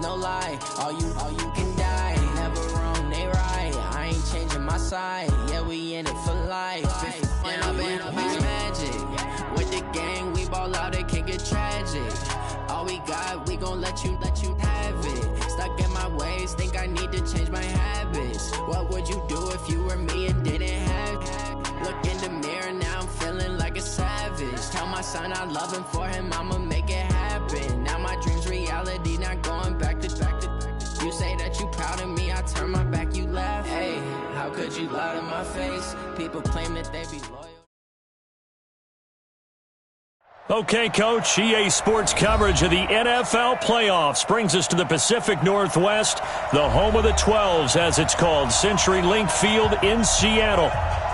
no lie. All you can die. Never wrong, they right. I ain't changing my side. Yeah, we in it for life. And I've been magic. With the gang, we ball out, it can get tragic. All we got, we gon' let you have it. Stuck in my ways, think I need to change my habits. What would you do if you were me and didn't have it? Look in the mirror, now I'm feeling like a savage. Tell my son I love him, for him I'ma make it happen. Now my dream's reality, not going back to. You say that you proud of me, I turn my back, you laugh. Hey, how could you lie to my face? People claim that they be loyal. Okay, Coach, EA Sports coverage of the NFL playoffs brings us to the Pacific Northwest, the home of the 12s, as it's called, CenturyLink Field in Seattle.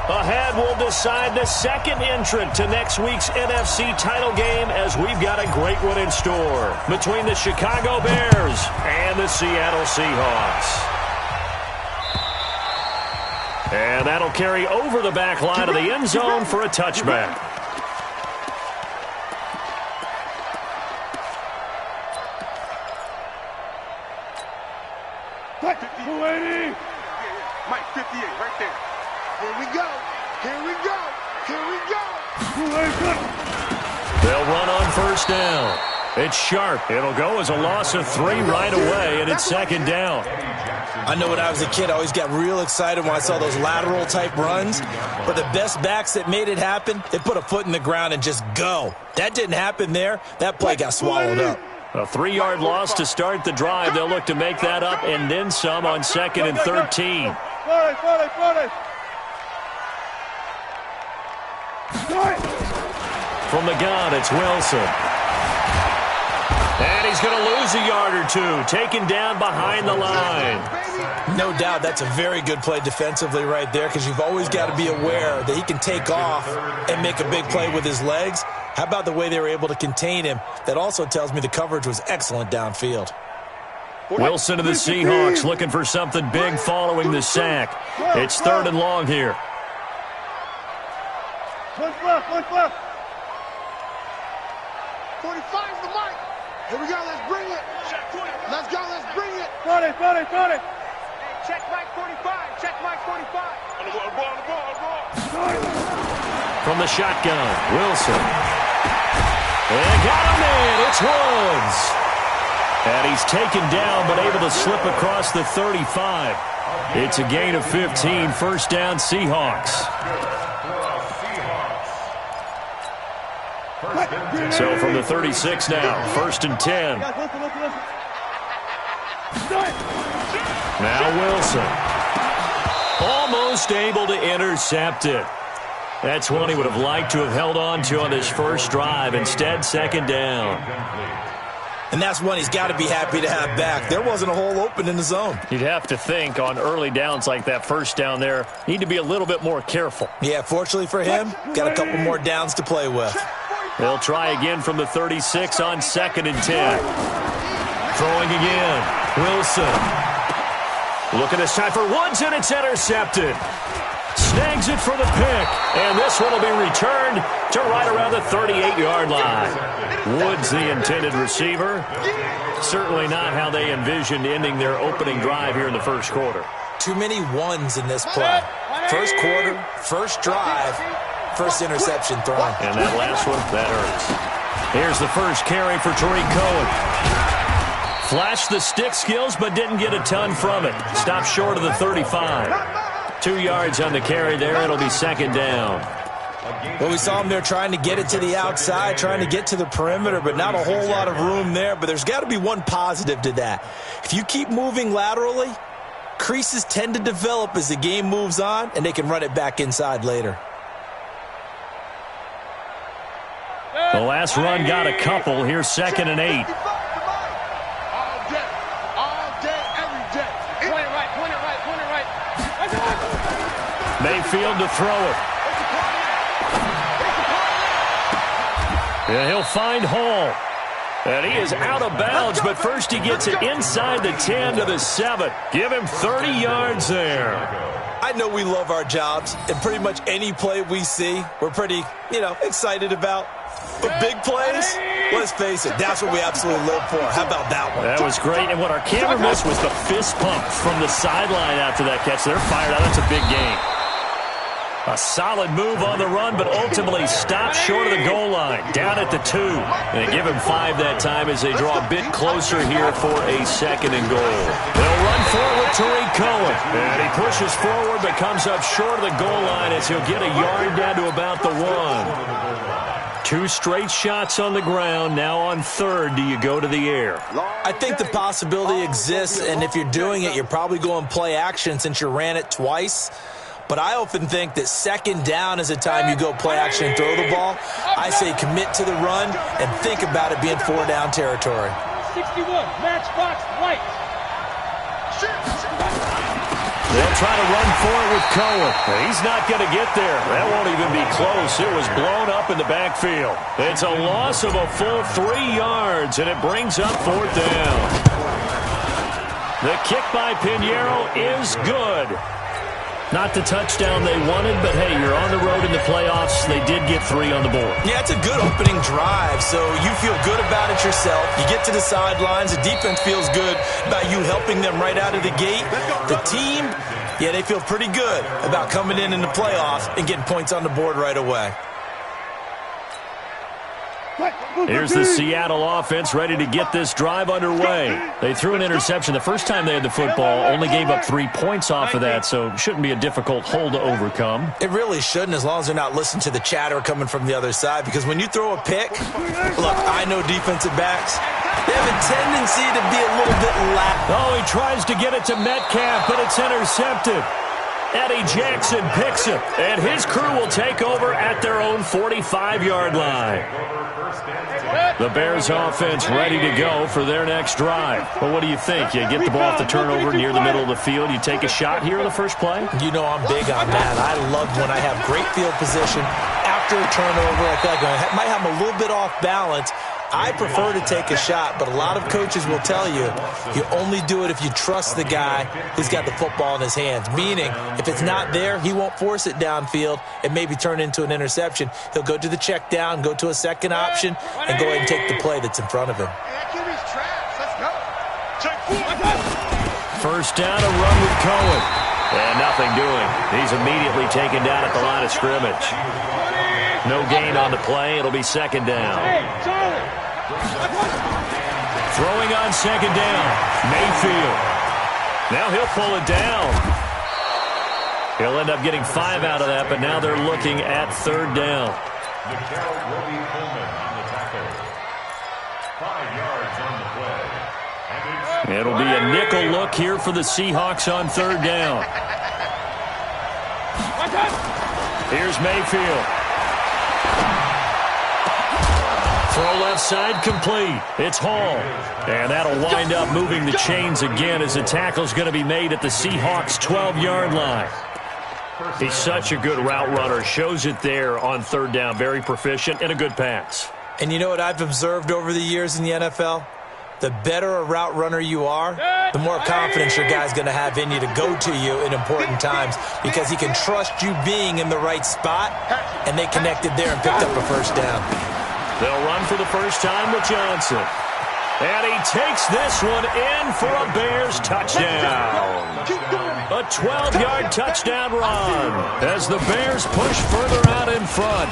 Ahead, we'll decide the second entrant to next week's NFC title game, as we've got a great one in store between the Chicago Bears and the Seattle Seahawks. And that'll carry over the back line of the end zone for a touchback. Mike 58, right there. Here we go. Here we go. Here we go. They'll run on first down. It's sharp. It'll go as a loss of 3 right away, and it's second down. I know when I was a kid, I always got real excited when I saw those lateral-type runs. But the best backs that made it happen, they put a foot in the ground and just go. That didn't happen there. That play got swallowed up. A 3-yard loss to start the drive. They'll look to make that up and then some on 2nd and 13. From the gun, it's Wilson. And he's going to lose a yard or two, taken down behind the line. No doubt that's a very good play defensively right there, because you've always got to be aware that he can take off and make a big play with his legs. How about the way they were able to contain him? That also tells me the coverage was excellent downfield. Wilson of the Seahawks looking for something big following the sack. It's 3rd and long here. Look left. 45's the mark. Here we go, let's bring it. Let's go, let's bring it. Got it. Hey, check Mike 45. Check Mike 45. On the ball. From the shotgun, Wilson. And got him in. It's Woods. And he's taken down, but able to slip across the 35. It's a gain of 15. First down, Seahawks. So from the 36 now, 1st and 10. Now Wilson. Almost able to intercept it. That's one he would have liked to have held on to on this first drive. Instead, 2nd down. And that's one he's got to be happy to have back. There wasn't a hole open in the zone. You'd have to think on early downs like that first down there, need to be a little bit more careful. Yeah, fortunately for him, got a couple more downs to play with. They'll try again from the 36 on 2nd and 10. Throwing again. Wilson. Looking this time for Woods, and it's intercepted. Snags it for the pick. And this one will be returned to right around the 38-yard line. Woods, the intended receiver. Certainly not how they envisioned ending their opening drive here in the first quarter. Too many ones in this play. First quarter, first drive, first interception thrown. And that last one, that hurts. Here's the first carry for Tariq Cohen. Flashed the stick skills, but didn't get a ton from it. Stopped short of the 35. 2 yards on the carry there. It'll be 2nd down. Well, we saw him there trying to get it to the outside, trying to get to the perimeter, but not a whole lot of room there. But there's got to be one positive to that. If you keep moving laterally, creases tend to develop as the game moves on, and they can run it back inside later. The last run got a couple. Here's 2nd and 8. Mayfield to throw it. And he'll find Hall. And he is out of bounds, but first he gets it inside the 10 to the 7. Give him 30 yards there. I know we love our jobs, and pretty much any play we see, we're pretty, excited about. But big plays, Let's face it, that's what we absolutely live for. How about that one? That was great, and what our camera missed was the fist pump from the sideline after that catch. They're fired out. That's a big game. A solid move on the run, but ultimately stopped short of the goal line, down at the 2. And they give him 5 that time as they draw a bit closer here for a 2nd and goal. They'll run forward, Tariq Cohen. And he pushes forward, but comes up short of the goal line as he'll get a yard down to about the 1. 2 straight shots on the ground. Now on 3rd, do you go to the air? I think the possibility exists, and if you're doing it, you're probably going play action since you ran it twice. But I often think that 2nd down is the time you go play action and throw the ball. I say commit to the run and think about it being 4-down territory. 61, matchbox light. They'll try to run forward with Cohen. He's not going to get there. That won't even be close. It was blown up in the backfield. It's a loss of a full 3 yards, and it brings up 4th down. The kick by Pinheiro is good. Not the touchdown they wanted, but hey, you're on the road in the playoffs. They did get 3 on the board. Yeah, it's a good opening drive, so you feel good about it yourself. You get to the sidelines. The defense feels good about you helping them right out of the gate. The team, yeah, they feel pretty good about coming in the playoffs and getting points on the board right away. Here's the Seattle offense ready to get this drive underway. They threw an interception the first time they had the football, only gave up 3 points off of that, so it shouldn't be a difficult hole to overcome. It really shouldn't, as long as they're not listening to the chatter coming from the other side, because when you throw a pick, look, I know defensive backs, they have a tendency to be a little bit lax. Oh, he tries to get it to Metcalf, but it's intercepted. Eddie Jackson picks it, and his crew will take over at their own 45-yard line. The Bears offense ready to go for their next drive. Well, what do you think? You get the ball off the turnover near the middle of the field. You take a shot here in the first play? You know I'm big on that. I love when I have great field position after a turnover. I feel like I might have a little bit off balance. I prefer to take a shot, but a lot of coaches will tell you, you only do it if you trust the guy who's got the football in his hands. Meaning, if it's not there, he won't force it downfield and maybe turn into an interception. He'll go to the check down, go to a second option, and go ahead and take the play that's in front of him. First down, a run with Cohen. And nothing doing. He's immediately taken down at the line of scrimmage. No gain on the play. It'll be 2nd down. Throwing on 2nd down. Mayfield. Now he'll pull it down. He'll end up getting 5 out of that, but now they're looking at 3rd down. It'll be a nickel look here for the Seahawks on 3rd down. Here's Mayfield. Throw left side complete. It's Hall. And that'll wind up moving the chains again as the tackle's going to be made at the Seahawks' 12-yard line. He's such a good route runner. Shows it there on 3rd down. Very proficient and a good pass. And you know what I've observed over the years in the NFL? The better a route runner you are, the more confidence your guy's going to have in you to go to you in important times because he can trust you being in the right spot, and they connected there and picked up a first down. They'll run for the first time with Johnson. And he takes this one in for a Bears touchdown. A 12-yard touchdown run as the Bears push further out in front.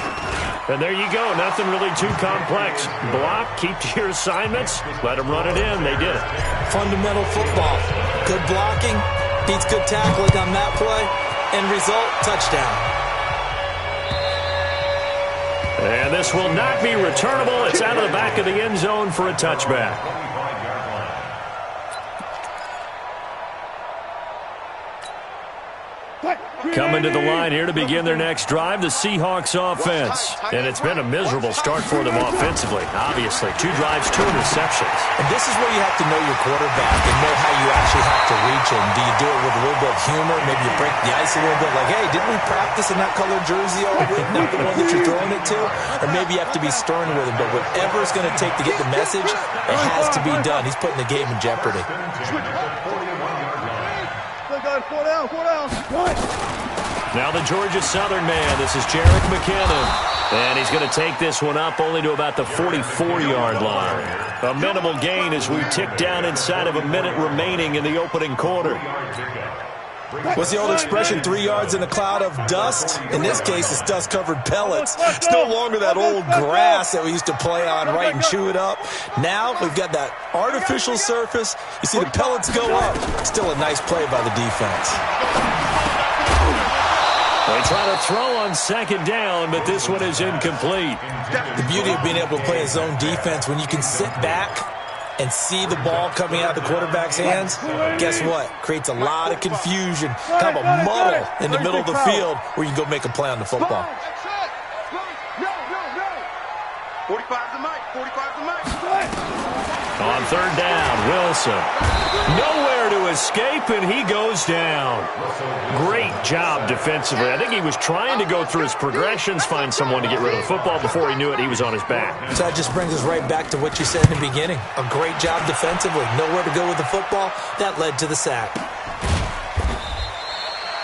And there you go. Nothing really too complex. Block, keep to your assignments, let them run it in. They did it. Fundamental football. Good blocking beats good tackling on that play. End result, touchdown. And this will not be returnable. It's out of the back of the end zone for a touchback. Coming to the line here to begin their next drive, the Seahawks offense. And it's been a miserable start for them offensively, obviously. 2 drives, 2 interceptions. And this is where you have to know your quarterback and know how you actually have to reach him. Do you do it with a little bit of humor? Maybe you break the ice a little bit like, hey, didn't we practice in that colored jersey all week? Not the one that you're throwing it to? Or maybe you have to be stern with him. But whatever it's going to take to get the message, it has to be done. He's putting the game in jeopardy. 4 down. Now the Georgia Southern man. This is Jerick McKinnon. And he's going to take this one up only to about the 44-yard line. A minimal gain as we tick down inside of a minute remaining in the opening quarter. What's the old expression, 3 yards in a cloud of dust? In this case, it's dust-covered pellets. It's no longer that old grass that we used to play on, right, and chew it up. Now we've got that artificial surface. You see the pellets go up. Still a nice play by the defense. They try to throw on second down, but this one is incomplete. The beauty of being able to play a zone defense, when you can sit back and see the ball coming out of the quarterback's hands, guess what? Creates a lot of confusion, kind of a muddle in the middle of the field where you can go make a play on the football. 45 to Mike. 45 to Mike. On third down, Wilson. Nowhere to escape, and he goes down. Great job defensively. I think he was trying to go through his progressions, find someone to get rid of the football. Before he knew it, he was on his back. So that just brings us right back to what you said in the beginning. A great job defensively. Nowhere to go with the football. That led to the sack.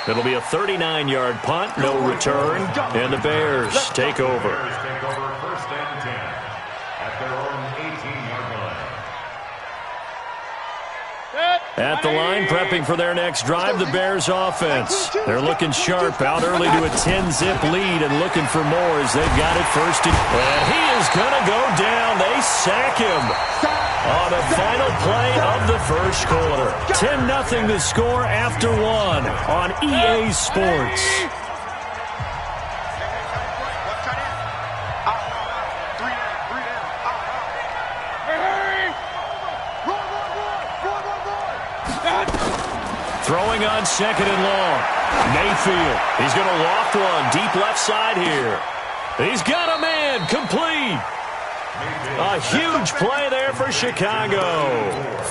It'll be a 39-yard punt, no return, and the Bears take over. First and 10 at their own 18-yard line. At the line, prepping for their next drive, the Bears offense. They're looking sharp, out early to a 10-zip lead and looking for more as they've got it first. And he is going to go down. They sack him on the final play of the first quarter. 10-0 the score after one on EA Sports. Throwing on second and long. Mayfield. He's going to loft one deep left side here. He's got a man. Complete. A huge play there for Chicago.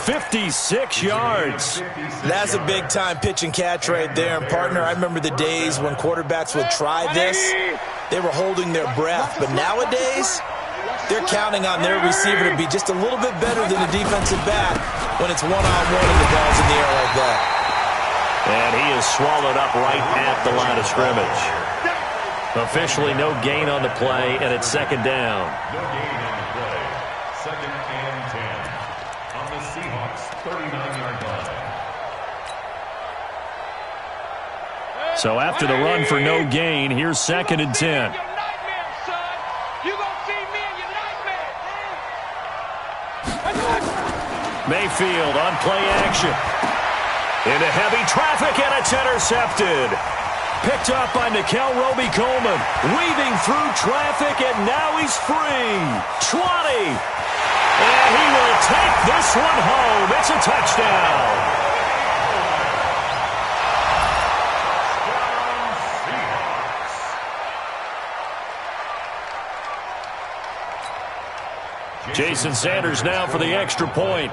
56 yards. That's a big-time pitch and catch right there. And, partner, I remember the days when quarterbacks would try this. They were holding their breath. But nowadays, they're counting on their receiver to be just a little bit better than the defensive back when it's one-on-one and the ball's in the air like that. And he is swallowed up right at the line of scrimmage. Officially no gain on the play, and it's second down. No gain on the play. Second and 10 on the Seahawks 39-yard line. So after the run for no gain, here's second and 10. Mayfield on play action. Into heavy traffic, and it's intercepted. Picked up by Nickel Roby-Coleman. Weaving through traffic, and now he's free. 20. And he will take this one home. It's a touchdown. Jason Sanders now for the extra point.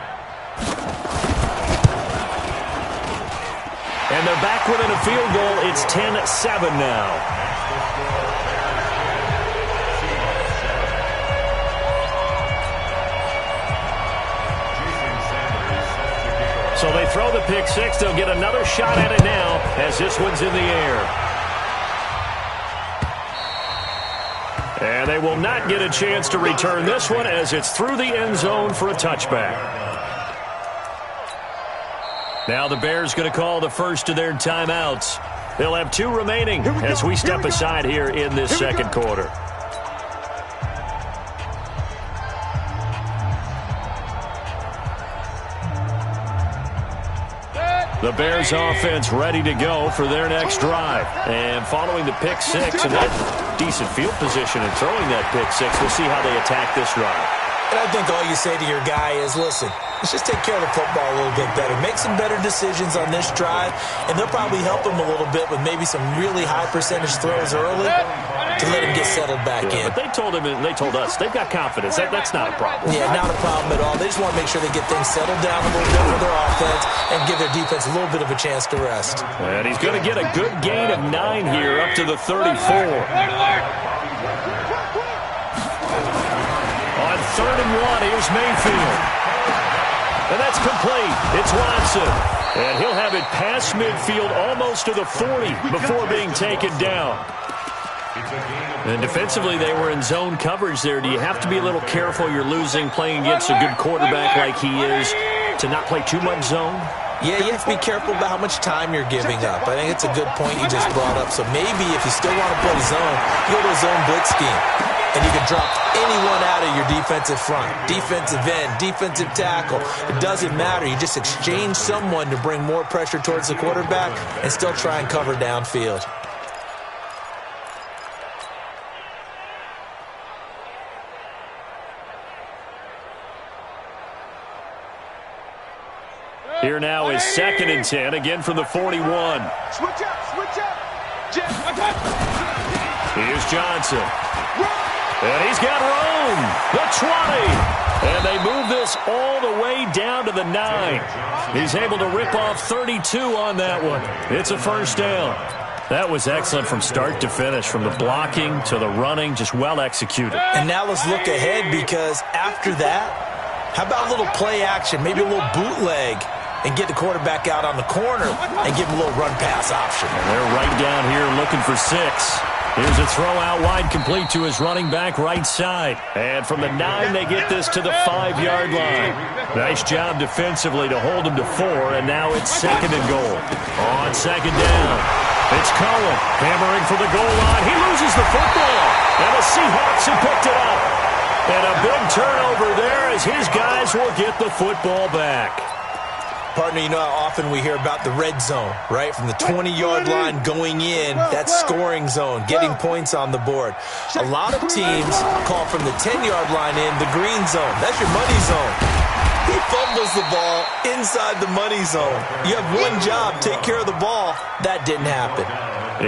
And they're back within a field goal. It's 10-7 now. So they throw the pick six. They'll get another shot at it now as this one's in the air. And they will not get a chance to return this one as it's through the end zone for a touchback. Now the Bears going to call the first of their timeouts. They'll have two remaining as we step aside here in this second quarter. The Bears offense ready to go for their next drive. And following the pick six and that decent field position and throwing that pick six, we'll see how they attack this drive. And I think all you say to your guy is, listen, let's just take care of the football a little bit better. Make some better decisions on this drive, and they'll probably help him a little bit with maybe some really high percentage throws early to let him get settled back in. But they told him, and they told us, they've got confidence. That's not a problem. Yeah, not a problem at all. They just want to make sure they get things settled down a little bit for their offense and give their defense a little bit of a chance to rest. And he's going to get a good gain of 9 here up to the 34. On third and one, here's Mayfield. And that's complete. It's Watson. And he'll have it past midfield almost to the 40 before being taken down. And defensively, they were in zone coverage there. Do you have to be a little careful? You're losing, playing against a good quarterback like he is, to not play too much zone? Yeah, you have to be careful about how much time you're giving up. I think it's a good point you just brought up. So maybe if you still want to play zone, you go to a zone blitz scheme. And you can drop anyone out of your defensive front, defensive end, defensive tackle. It doesn't matter. You just exchange someone to bring more pressure towards the quarterback and still try and cover downfield. Here now is 2nd and 10, again from the 41. Switch up. Here's Johnson. And he's got room. The 20. And they move this all the way down to the 9. He's able to rip off 32 on that one. It's a first down. That was excellent from start to finish, from the blocking to the running, just well executed. And now let's look ahead, because after that, how about a little play action, maybe a little bootleg, and get the quarterback out on the corner and give him a little run-pass option. And they're right down here looking for 6. Here's a throw out wide, complete to his running back right side. And from the 9, they get this to the 5-yard line. Nice job defensively to hold him to 4, and now it's 2nd and goal. On 2nd down, it's Cohen hammering for the goal line. He loses the football, and the Seahawks have picked it up. And a big turnover there as his guys will get the football back. Partner, you know how often we hear about the red zone, right? From the 20-yard line going in, that scoring zone, getting points on the board. A lot of teams call from the 10-yard line in the green zone. That's your money zone. He fumbles the ball inside the money zone. You have one job, take care of the ball. That didn't happen.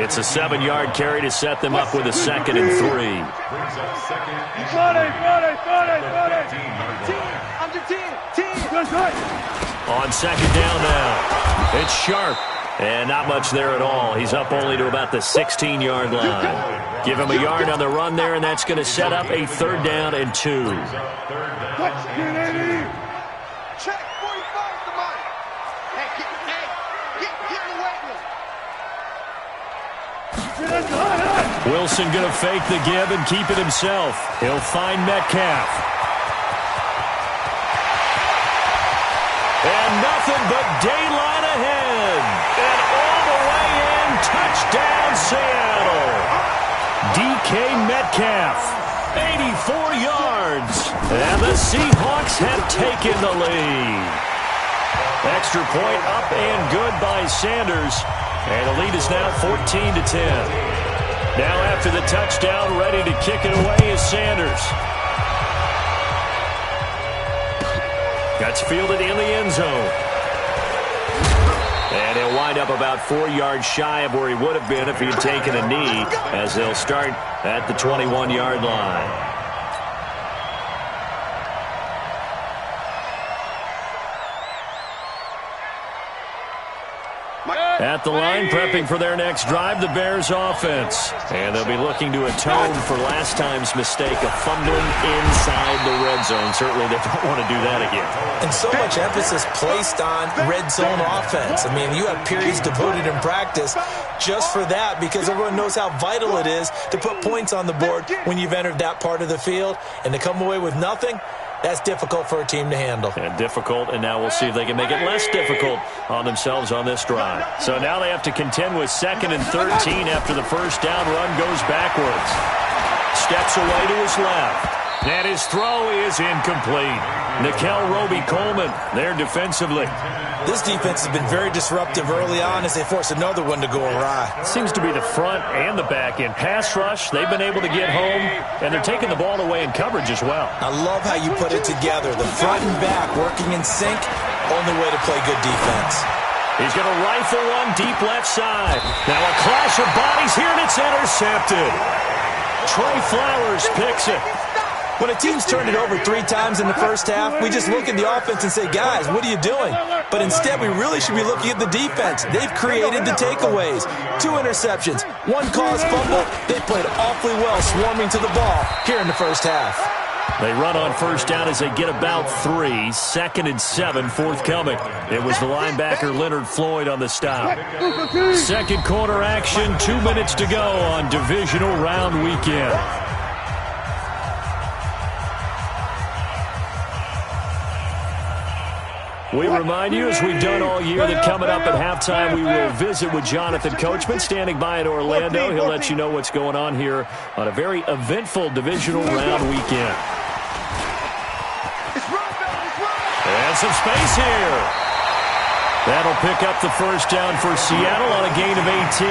It's a 7-yard carry to set them up with a 2nd and 3. On 2nd down now, it's Sharp. And not much there at all. He's up only to about the 16-yard line. Give him a yard on the run there, and that's going to set up a 3rd down and 2. Check 45 the money. Hey, get in the weight room. Wilson going to fake the give and keep it himself. He'll find Metcalf. And nothing but daylight ahead. And all the way in, touchdown Seattle. DK Metcalf, 84 yards. And the Seahawks have taken the lead. Extra point up and good by Sanders. And the lead is now 14-10. Now after the touchdown, ready to kick it away is Sanders. That's fielded in the end zone. And he'll wind up about 4 yards shy of where he would have been if he had taken a knee, as they'll start at the 21-yard line. At the line, prepping for their next drive, the Bears offense. And they'll be looking to atone for last time's mistake of fumbling inside the red zone. Certainly they don't want to do that again. And so much emphasis placed on red zone offense. I mean, you have periods devoted in practice just for that, because everyone knows how vital it is to put points on the board when you've entered that part of the field. And to come away with nothing, that's difficult for a team to handle. And difficult, and now we'll see if they can make it less difficult on themselves on this drive. So now they have to contend with 2nd and 13 after the first down run goes backwards. Steps away to his left. And his throw is incomplete. Nickel Roby-Coleman there defensively. This defense has been very disruptive early on as they force another one to go awry. Seems to be the front and the back end. Pass rush, they've been able to get home, and they're taking the ball away in coverage as well. I love how you put it together. The front and back working in sync, only way to play good defense. He's going to rifle one deep left side. Now a clash of bodies here, and it's intercepted. Trey Flowers picks it. When a team's turned it over 3 times in the first half, we just look at the offense and say, guys, what are you doing? But instead, we really should be looking at the defense. They've created the takeaways. 2 interceptions, 1 caused fumble. They played awfully well swarming to the ball here in the first half. They run on first down as they get about 3. 2nd and 7 forthcoming. It was the linebacker Leonard Floyd on the stop. Second quarter action, 2 minutes to go on divisional round weekend. We remind you, as we've done all year, that coming up at halftime, we will visit with Jonathan Coachman, standing by in Orlando. He'll let you know what's going on here on a very eventful divisional round weekend. And some space here. That'll pick up the first down for Seattle on a gain of 18.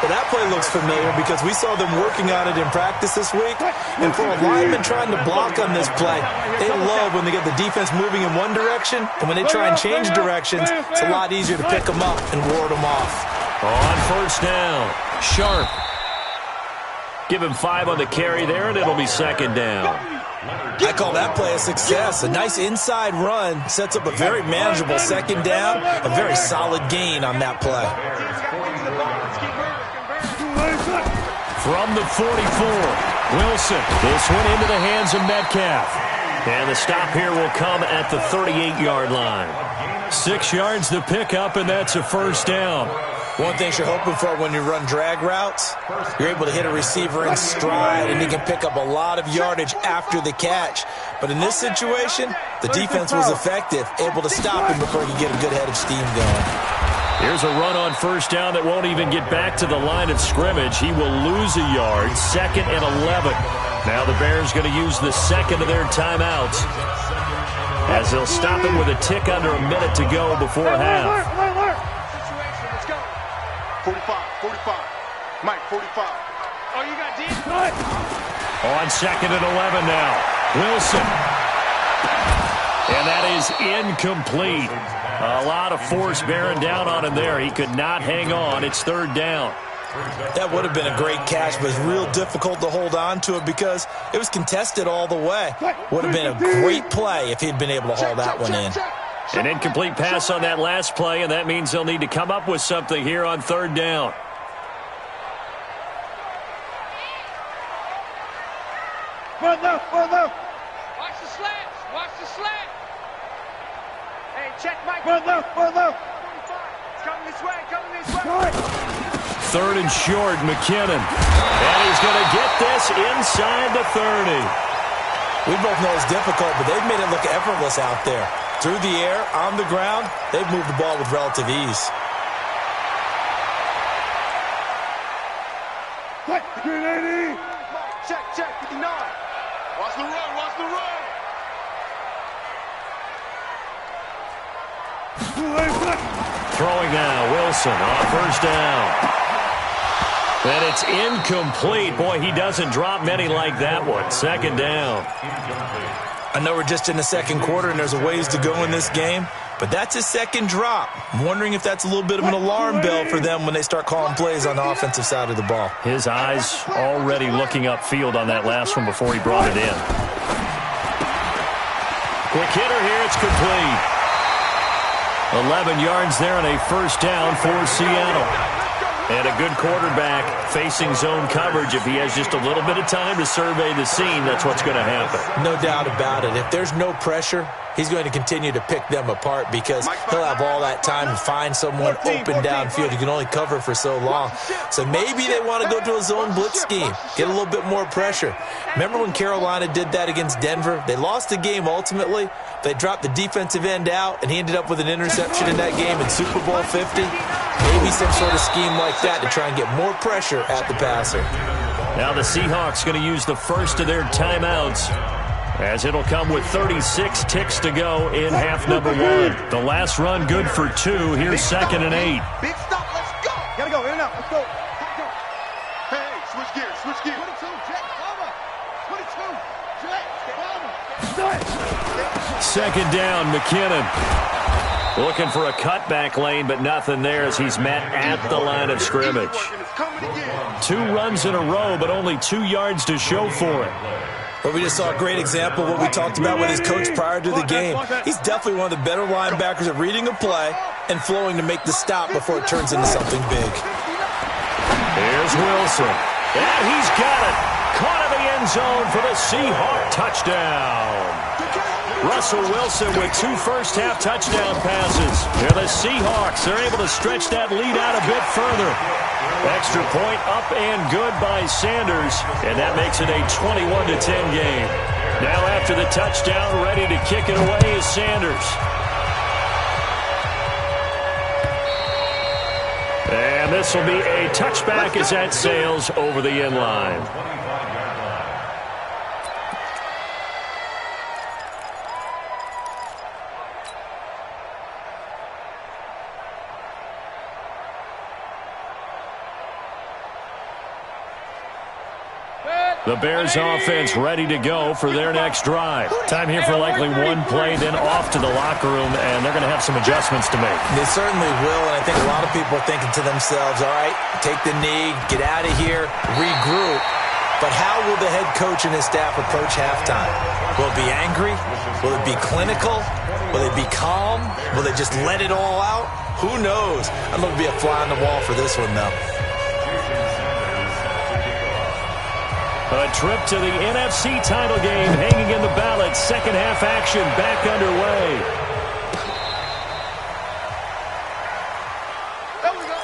Well, that play looks familiar because we saw them working on it in practice this week. And for a lineman trying to block on this play, they love when they get the defense moving in one direction. And when they try and change directions, it's a lot easier to pick them up and ward them off. On first down, Sharp. Give him 5 on the carry there, and it'll be second down. I call that play a success. A nice inside run sets up a very manageable second down. A very solid gain on that play. From the 44, Wilson. This one into the hands of Metcalf. And the stop here will come at the 38-yard line. 6 yards to pick up, and that's a first down. One thing you're hoping for when you run drag routes, you're able to hit a receiver in stride, and he can pick up a lot of yardage after the catch. But in this situation, the defense was effective, able to stop him before he could get a good head of steam going. Here's a run on first down that won't even get back to the line of scrimmage. He will lose a yard, 2nd and 11. Now the Bears going to use the second of their timeouts as they'll stop him with a tick under a minute to go before half. 45. Mike, 45. Oh, you got deep? On 2nd and 11 now. Wilson. And that is incomplete. A lot of force bearing down on him there. He could not hang on. It's 3rd down. That would have been a great catch, but it's real difficult to hold on to it because it was contested all the way. Would have been a great play if he'd been able to haul that one in. An incomplete pass on that last play, and that means they'll need to come up with something here on 3rd down. One left. Watch the slants. Watch the slant. Hey, check Mike. One left. It's coming this way. 3rd and short, McKinnon. And he's going to get this inside the 30. We both know it's difficult, but they've made it look effortless out there. Through the air, on the ground, they've moved the ball with relative ease. Green 80. Check, 59. Watch the run. Throwing now, Wilson on first down. And it's incomplete. Boy, he doesn't drop many like that one. 2nd down. I know we're just in the second quarter and there's a ways to go in this game, but that's his second drop. I'm wondering if that's a little bit of an alarm bell for them when they start calling plays on the offensive side of the ball. His eyes already looking upfield on that last one before he brought it in. Quick hitter here, it's complete. 11 yards there and a first down for Seattle. And a good quarterback facing zone coverage. If he has just a little bit of time to survey the scene, that's what's going to happen. No doubt about it. If there's no pressure, he's going to continue to pick them apart because he'll have all that time to find someone open downfield. He can only cover for so long. So maybe they want to go to a zone blitz scheme, get a little bit more pressure. Remember when Carolina did that against Denver? They lost the game ultimately. They dropped the defensive end out, and he ended up with an interception in that game in Super Bowl 50. Maybe some sort of scheme like that to try and get more pressure at the passer. Now the Seahawks going to use the first of their timeouts as it'll come with 36 ticks to go in half number 1. The last run good for 2. Here's 2nd and 8. Big stop, let's go. Gotta go, in and out, let's go. Hey, switch gears. 22, Jet, over. 22, Jet, over. 2nd down, McKinnon. Looking for a cutback lane, but nothing there as he's met at the line of scrimmage. 2 runs in a row, but only 2 yards to show for it. Well, we just saw a great example of what we talked about with his coach prior to the game. He's definitely one of the better linebackers at reading a play and flowing to make the stop before it turns into something big. Here's Wilson. And he's got it. Caught in the end zone for the Seahawks touchdown. Russell Wilson with 2 first-half touchdown passes. Here the Seahawks are able to stretch that lead out a bit further. Extra point up and good by Sanders, and that makes it a 21-10 game. Now after the touchdown, ready to kick it away is Sanders. And this will be a touchback as that sails over the end line. The Bears offense ready to go for their next drive. Time here for likely one play, then off to the locker room, and they're going to have some adjustments to make. They certainly will, and I think a lot of people are thinking to themselves, all right, take the knee, get out of here, regroup. But how will the head coach and his staff approach halftime? Will it be angry? Will it be clinical? Will it be calm? Will they just let it all out? Who knows? I'm going to be a fly on the wall for this one, though. A trip to the NFC title game hanging in the balance. Second half action back underway. There we go.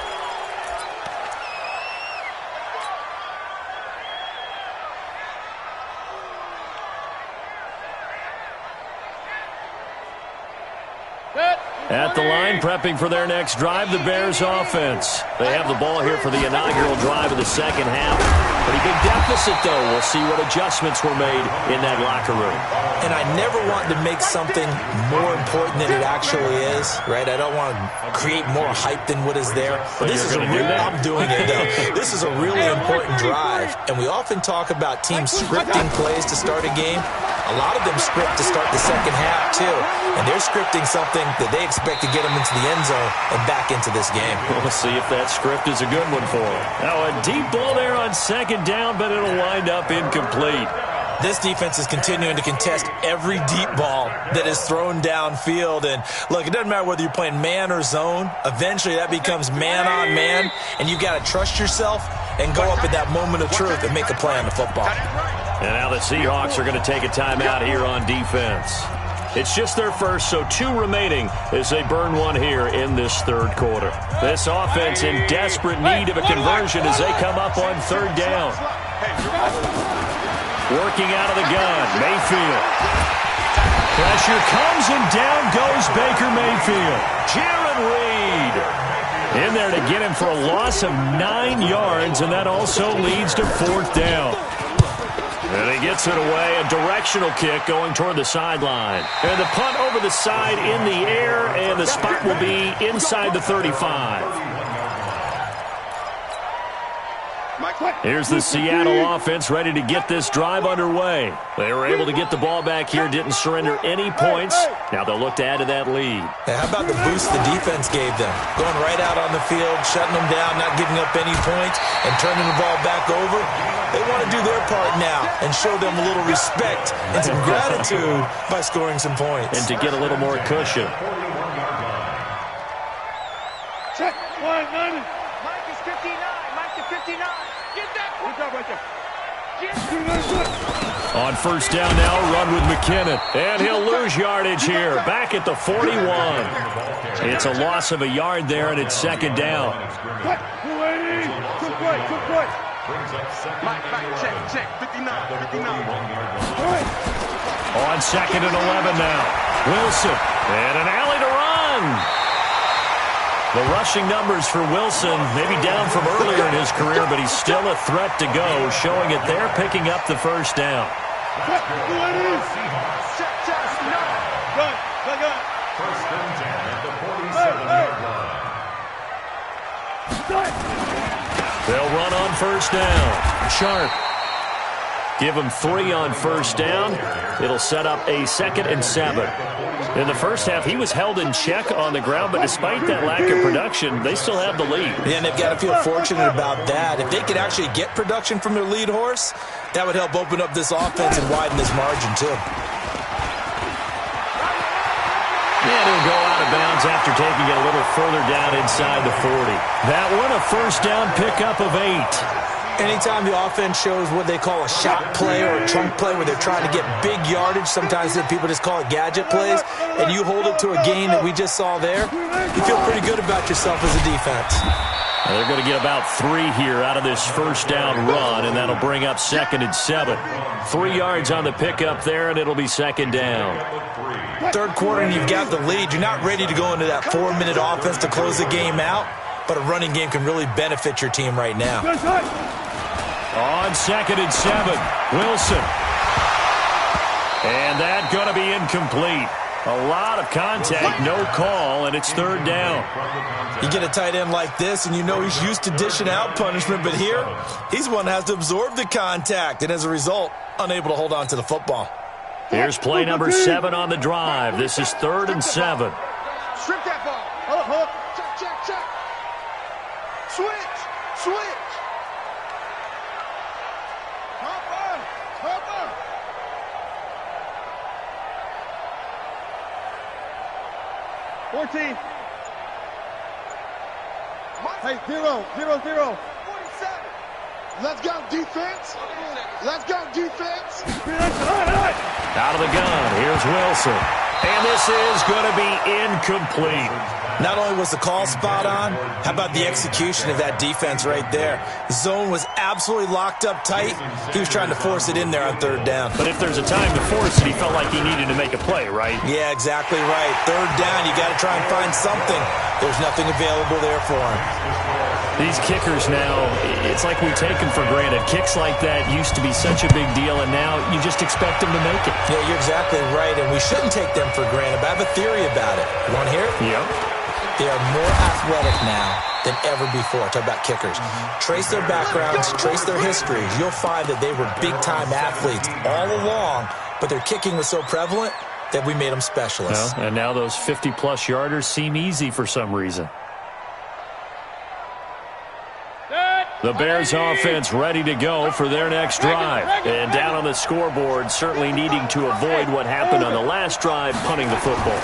At the line, prepping for their next drive, the Bears offense. They have the ball here for the inaugural drive of the second half. Pretty big deficit, though. We'll see what adjustments were made in that locker room. And I never want to make something more important than it actually is, right? I don't want to create more hype than what is there. But this is a real, I'm doing it, though. This is a really important drive. And we often talk about teams scripting plays to start a game. A lot of them script to start the second half, too. And they're scripting something that they expect to get them into the end zone and back into this game. We'll see if that script is a good one for them. Now a deep ball there on second down, but it'll wind up incomplete. This defense is continuing to contest every deep ball that is thrown downfield. And, look, it doesn't matter whether you're playing man or zone. Eventually that becomes man on man, and you've got to trust yourself and go up at that moment of truth and make a play on the football. And now the Seahawks are going to take a timeout here on defense. It's just their first, so 2 remaining as they burn one here in this third quarter. This offense in desperate need of a conversion as they come up on third down. Working out of the gun, Mayfield. Pressure comes and down goes Baker Mayfield. Jaron Reed in there to get him for a loss of 9 yards, and that also leads to fourth down. And he gets it away, a directional kick going toward the sideline. And the punt over the side in the air, and the spot will be inside the 35. Here's the Seattle offense ready to get this drive underway. They were able to get the ball back here, didn't surrender any points. Now they'll look to add to that lead. How about the boost the defense gave them? Going right out on the field, shutting them down, not giving up any points, and turning the ball back over. They want to do their part now and show them a little respect and some gratitude by scoring some points. And to get a little more cushion. Check. 190. Mike is 59. Mike is 59. Get that. Good job right there. On first down now, run with McKinnon. And he'll lose yardage here. Back at the 41. It's a loss of a yard there, and it's second down. Cut. 280. Good play. Good play. Mike, check. 59. 59. On second and 11 now. Wilson. And an alley to run. The rushing numbers for Wilson maybe down from earlier in his career, but he's still a threat to go, showing it there, picking up the first down. Cut. 280. Gun. First and 10 at the 47-yard line. They'll run on first down. Sharp. Give him 3 on first down. It'll set up a 2nd and 7. In the first half, he was held in check on the ground, but despite that lack of production, they still have the lead. Yeah, and they've got to feel fortunate about that. If they could actually get production from their lead horse, that would help open up this offense and widen this margin, too. And he'll go out of bounds after taking it a little further down inside the 40. That one, a first down pickup of 8. Anytime the offense shows what they call a shot play or a chunk play where they're trying to get big yardage, sometimes people just call it gadget plays, and you hold it to a gain that we just saw there, you feel pretty good about yourself as a defense. They're going to get about 3 here out of this first down run, and that'll bring up 2nd and 7. 3 yards on the pickup there, and it'll be 2nd down. Third quarter, and you've got the lead. You're not ready to go into that 4-minute offense to close the game out, but a running game can really benefit your team right now. On 2nd and 7, Wilson. And that's going to be incomplete. A lot of contact, no call, and it's 3rd down. You get a tight end like this, and you know he's used to dishing out punishment, but here, he's the one that has to absorb the contact, and as a result, unable to hold on to the football. Here's play number 7 on the drive. This is 3rd and 7. Strip that ball. Hold up. Check. Switch. Hopper. 14. Hey, 0. 47. Let's go, defense. Out of the gun, here's Wilson. And this is going to be incomplete. Not only was the call spot on, how about the execution of that defense right there? Zone was absolutely locked up tight. He was trying to force it in there on 3rd down. But if there's a time to force it, he felt like he needed to make a play, right? Yeah, exactly right. 3rd down, you got to try and find something. There's nothing available there for him. These kickers now, it's like we take them for granted. Kicks like that used to be such a big deal, and now you just expect them to make it. Yeah, you're exactly right, and we shouldn't take them for granted, but I have a theory about it. You want to hear it? Yep. They are more athletic now than ever before. Talk about kickers. Trace their backgrounds, trace their histories. You'll find that they were big-time athletes all along, but their kicking was so prevalent that we made them specialists. Well, and now those 50-plus yarders seem easy for some reason. The Bears offense ready to go for their next drive. And down on the scoreboard, certainly needing to avoid what happened on the last drive, punting the football.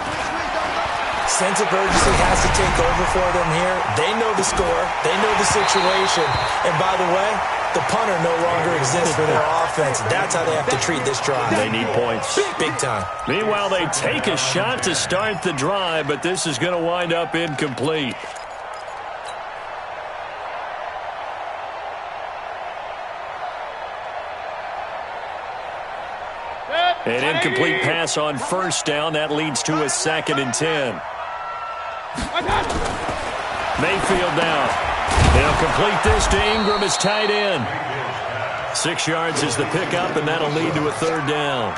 Sense of urgency has to take over for them here. They know the score. They know the situation. And by the way, the punter no longer exists for their offense. That's how they have to treat this drive. They need points. Big time. Meanwhile, they take a shot to start the drive, but this is going to wind up incomplete. An incomplete pass on 1st down. That leads to a 2nd and 10. Mayfield now. They'll complete this to Ingram as tight end. 6 yards is the pickup, and that'll lead to a 3rd down.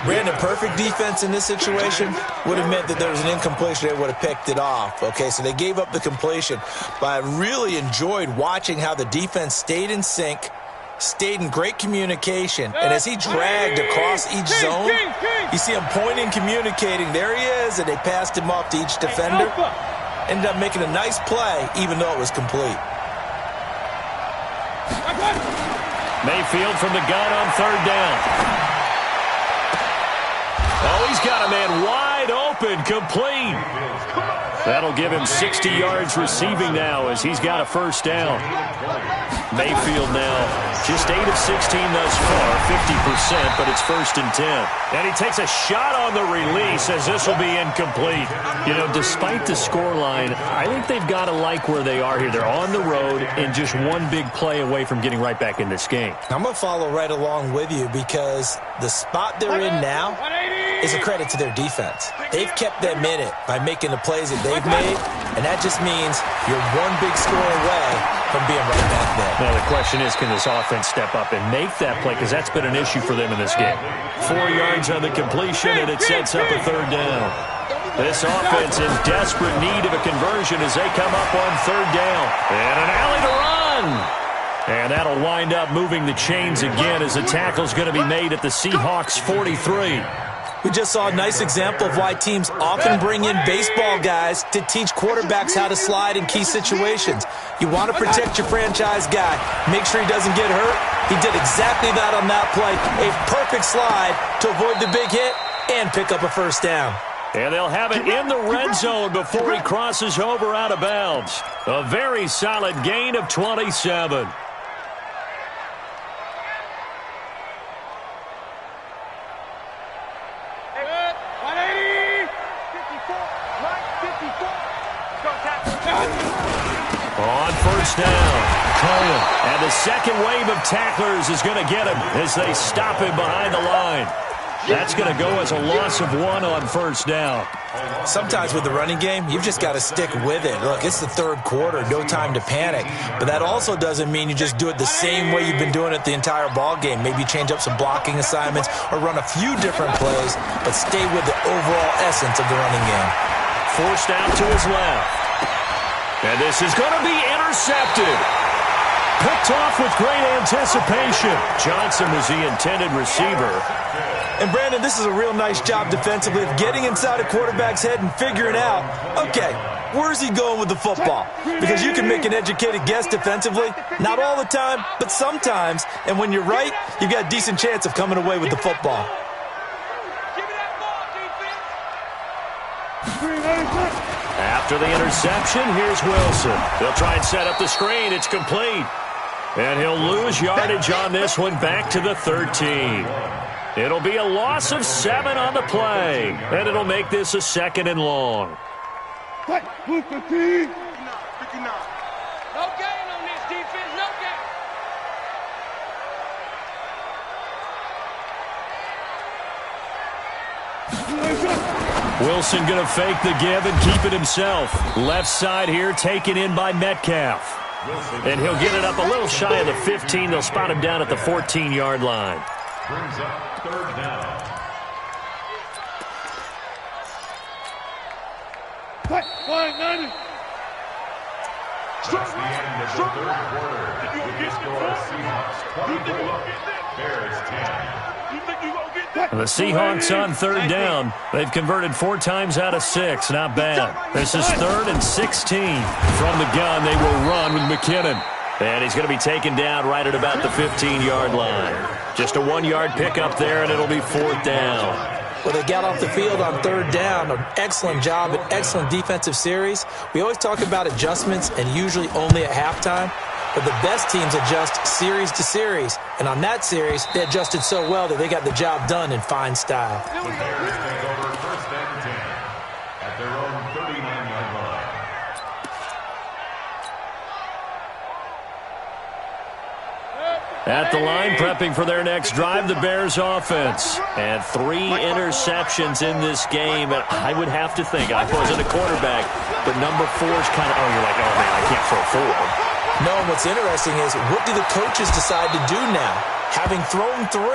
Brandon, perfect defense in this situation would have meant that there was an incompletion. They would have picked it off. Okay, so they gave up the completion. But I really enjoyed watching how the defense stayed in sync, stayed in great communication, and as he dragged across each zone, you see him pointing, communicating. There he is, and they passed him off to each defender. Ended up making a nice play, even though it was complete. Mayfield from the gun on 3rd down. Oh, he's got a man wide open, complete. That'll give him 60 yards receiving now as he's got a 1st down. Mayfield now just 8 of 16 thus far, 50%, but it's 1st and 10. And he takes a shot on the release as this will be incomplete. You know, despite the scoreline, I think they've got to like where they are here. They're on the road and just one big play away from getting right back in this game. I'm going to follow right along with you because the spot they're in now is a credit to their defense. They've kept them in it by making the plays that they've made, and that just means you're one big score away from being right back there. Now the question is, can this offense step up and make that play? Because that's been an issue for them in this game. 4 yards on the completion, and it sets up a 3rd down. This offense in desperate need of a conversion as they come up on 3rd down. And an alley to run. And that'll wind up moving the chains again as the tackle's going to be made at the Seahawks 43. We just saw a nice example of why teams often bring in baseball guys to teach quarterbacks how to slide in key situations. You want to protect your franchise guy. Make sure he doesn't get hurt. He did exactly that on that play. A perfect slide to avoid the big hit and pick up a 1st down. And they'll have it in the red zone before he crosses over out of bounds. A very solid gain of 27. On first down, Cohen. And the second wave of tacklers is going to get him as they stop him behind the line. That's going to go as a loss of 1 on first down. Sometimes with the running game, you've just got to stick with it. Look, it's the third quarter, no time to panic. But that also doesn't mean you just do it the same way you've been doing it the entire ball game. Maybe change up some blocking assignments or run a few different plays, but stay with the overall essence of the running game. Forced out to his left. And this is going to be intercepted. Picked off with great anticipation. Johnson was the intended receiver. And, Brandon, this is a real nice job defensively of getting inside a quarterback's head and figuring out, okay, where's he going with the football? Because you can make an educated guess defensively. Not all the time, but sometimes. And when you're right, you've got a decent chance of coming away with the football. After the interception, here's Wilson. They'll try and set up the screen. It's complete. And he'll lose yardage on this one back to the 13. It'll be a loss of 7 on the play. And it'll make this a 2nd and long. No gain on this defense. No gain. Wilson going to fake the give and keep it himself. Left side here taken in by Metcalf. And he'll get it up a little shy of the 15. They'll spot him down at the 14-yard line. Brings up 3rd down. That's the end of the 3rd quarter. With the score, Seahawks 24, Bears 10. The Seahawks on 3rd down. They've converted 4 times out of 6. Not bad. This is 3rd and 16. From the gun, they will run with McKinnon. And he's going to be taken down right at about the 15-yard line. Just a 1-yard pickup there, and it'll be 4th down. Well, they got off the field on 3rd down. An excellent job, an excellent defensive series. We always talk about adjustments, and usually only at halftime. But the best teams adjust series to series. And on that series, they adjusted so well that they got the job done in fine style. The Bears take over 1st and 10 at their own 39-yard line. At the line, prepping for their next drive, the Bears offense. And 3 interceptions in this game. And I would have to think, I wasn't a quarterback, but number 4 is kind of, you're like, oh, man, I can't throw 4. No, and what's interesting is, what do the coaches decide to do now? Having thrown 3,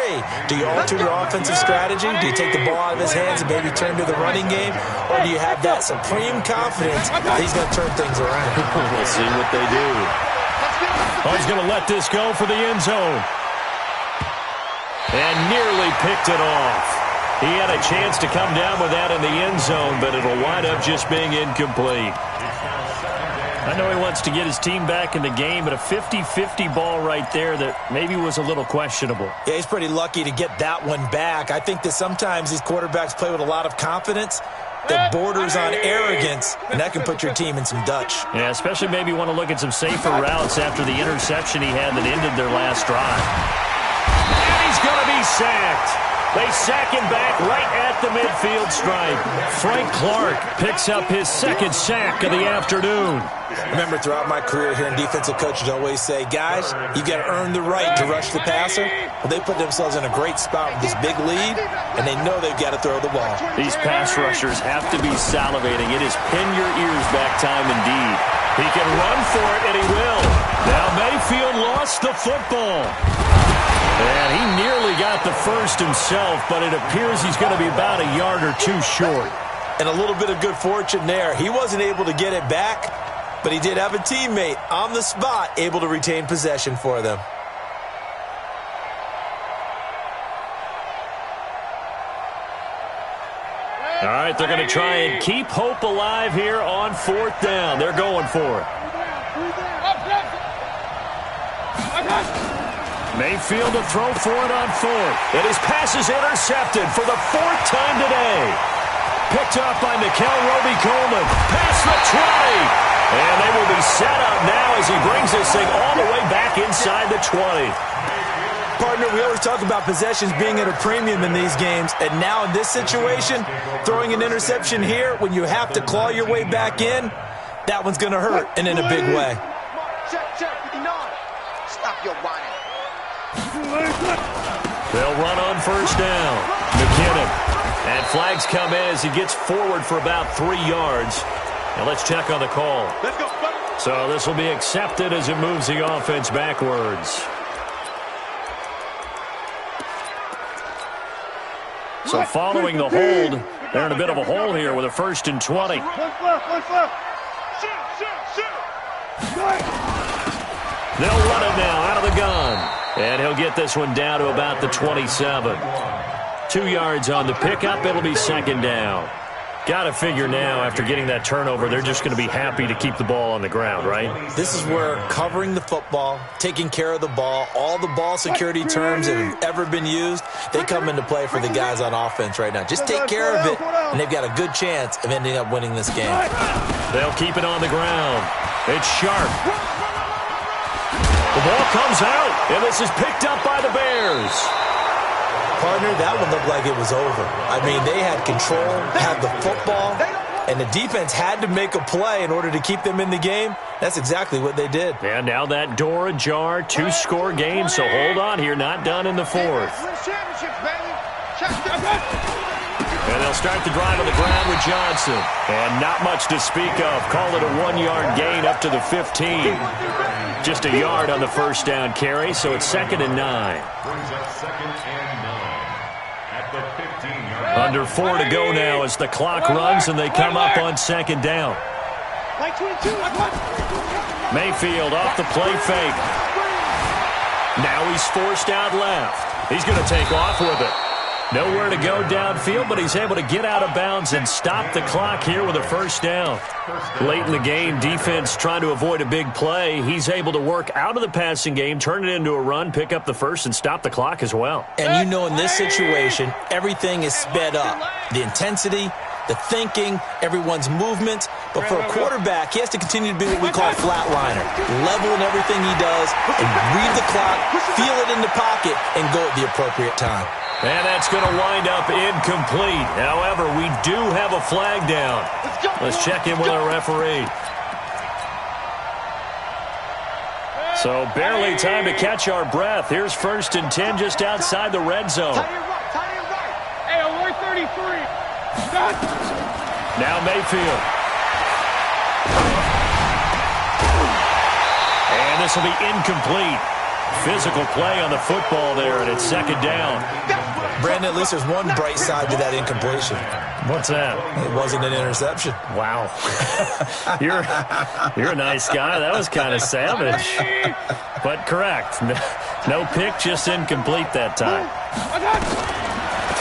do you alter your offensive strategy? Do you take the ball out of his hands and maybe turn to the running game? Or do you have that supreme confidence that he's going to turn things around? We'll see what they do. Oh, he's going to let this go for the end zone. And nearly picked it off. He had a chance to come down with that in the end zone, but it'll wind up just being incomplete. I know he wants to get his team back in the game, but a 50-50 ball right there that maybe was a little questionable. Yeah, he's pretty lucky to get that one back. I think that sometimes these quarterbacks play with a lot of confidence that borders on arrogance, and that can put your team in some Dutch. Yeah, especially maybe want to look at some safer routes after the interception he had that ended their last drive. And he's going to be sacked. They sack him back right at the midfield stripe. Frank Clark picks up his 2nd sack of the afternoon. Remember, throughout my career here in defensive coaches always say, guys, you got to earn the right to rush the passer. Well, they put themselves in a great spot with this big lead, and they know they've got to throw the ball. These pass rushers have to be salivating. It is pin your ears back time indeed. He can run for it, and he will. Now Mayfield lost the football. And he nearly got the first himself, but it appears he's going to be about a yard or 2 short. And a little bit of good fortune there. He wasn't able to get it back, but he did have a teammate on the spot able to retain possession for them. All right, they're going to try and keep hope alive here on 4th down. They're going for it. Mayfield to throw for it on 4th. And his pass is intercepted for the 4th time today. Picked up by Nikel Roby-Coleman. Past the 20. And they will be set up now as he brings this thing all the way back inside the 20. Partner, we always talk about possessions being at a premium in these games, and now in this situation, throwing an interception here when you have to claw your way back in, that one's going to hurt, and in a big way. Check, 59. Stop your whining. They'll run on first down. McKinnon. And flags come in as he gets forward for about 3 yards. Now let's check on the call. Let's go, buddy. So this will be accepted as it moves the offense backwards. So following the hold, they're in a bit of a hole here with a 1st and 20. What's left? Shoot. They'll run it now out of the gun. And he'll get this one down to about the 27. 2 yards on the pickup. It'll be 2nd down. Got to figure now, after getting that turnover, they're just going to be happy to keep the ball on the ground, right? This is where covering the football, taking care of the ball, all the ball security terms that have ever been used, they come into play for the guys on offense right now. Just take care of it, and they've got a good chance of ending up winning this game. They'll keep it on the ground. It's Sharp. The ball comes out, and this is picked up by the Bears. Partner, that one looked like it was over. I mean, they had control, had the football, and the defense had to make a play in order to keep them in the game. That's exactly what they did. And now that door ajar, 2-score game, so hold on here, not done in the 4th. And they'll start the drive on the ground with Johnson. And not much to speak of. Call it a 1-yard gain up to the 15. Just a yard on the first down carry, so it's 2nd and 9. Brings up 2nd and 9 at the 15-yard line. Under 4 to go now as the clock runs and they come up on 2nd down. Mayfield off the play fake. Now he's forced out left. He's going to take off with it. Nowhere to go downfield, but he's able to get out of bounds and stop the clock here with a 1st down. Late in the game, defense trying to avoid a big play. He's able to work out of the passing game, turn it into a run, pick up the 1st, and stop the clock as well. And you know in this situation, everything is sped up. The intensity, the thinking, everyone's movement. But for a quarterback, he has to continue to be what we call a flatliner. Level in everything he does, and read the clock, feel it in the pocket, and go at the appropriate time. And that's going to wind up incomplete. However, we do have a flag down. Let's check in with our referee. So barely time to catch our breath. Here's 1st and 10 just outside the red zone. Hey, alert 33. Now Mayfield. And this will be incomplete. Physical play on the football there, and it's 2nd down. Brandon, at least there's one bright side to that incompletion. What's that? It wasn't an interception. Wow. You're a nice guy. That was kind of savage. But correct. No pick, just incomplete that time.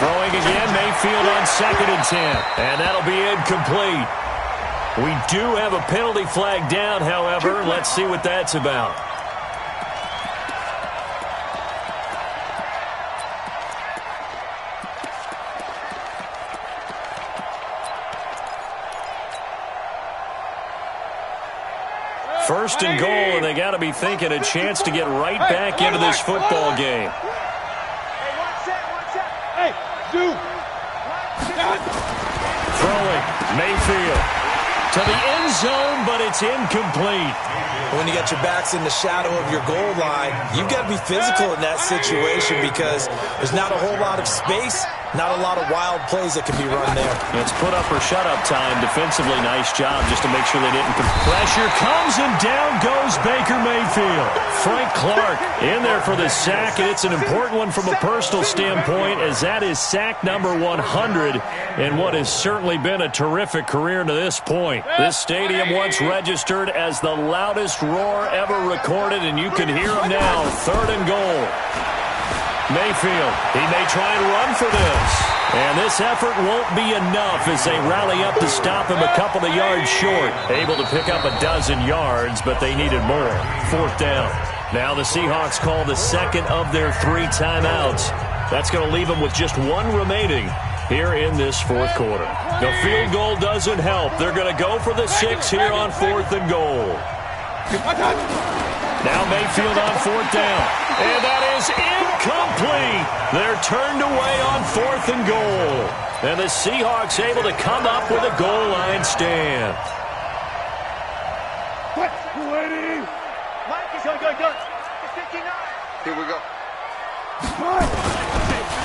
Throwing again, Mayfield on 2nd and 10. And that'll be incomplete. We do have a penalty flag down, however. Let's see what that's about. First and goal, and they got to be thinking a chance to get right back into this football game. Throwing, Mayfield to the end zone, but it's incomplete. When you got your backs in the shadow of your goal line, you've got to be physical in that situation because there's not a whole lot of space, not a lot of wild plays that can be run there. It's put up or shut up time. Defensively, nice job just to make sure they didn't. Pressure comes and down goes Baker Mayfield. Frank Clark in there for the sack, and it's an important one from a personal standpoint as that is sack number 100 in what has certainly been a terrific career to this point. This stadium once registered as the loudest roar ever recorded, and you can hear him now. 3rd and goal. Mayfield, he may try and run for this. And this effort won't be enough as they rally up to stop him a couple of yards short. Able to pick up a dozen yards, but they needed more. 4th down. Now the Seahawks call the 2nd of their 3 timeouts. That's going to leave them with just 1 remaining here in this 4th quarter. The field goal doesn't help. They're going to go for the 6 here on 4th and goal. Now Mayfield on 4th down. And that is incomplete. They're turned away on 4th and goal. And the Seahawks able to come up with a goal line stand. Mike is going. 59. Here we go.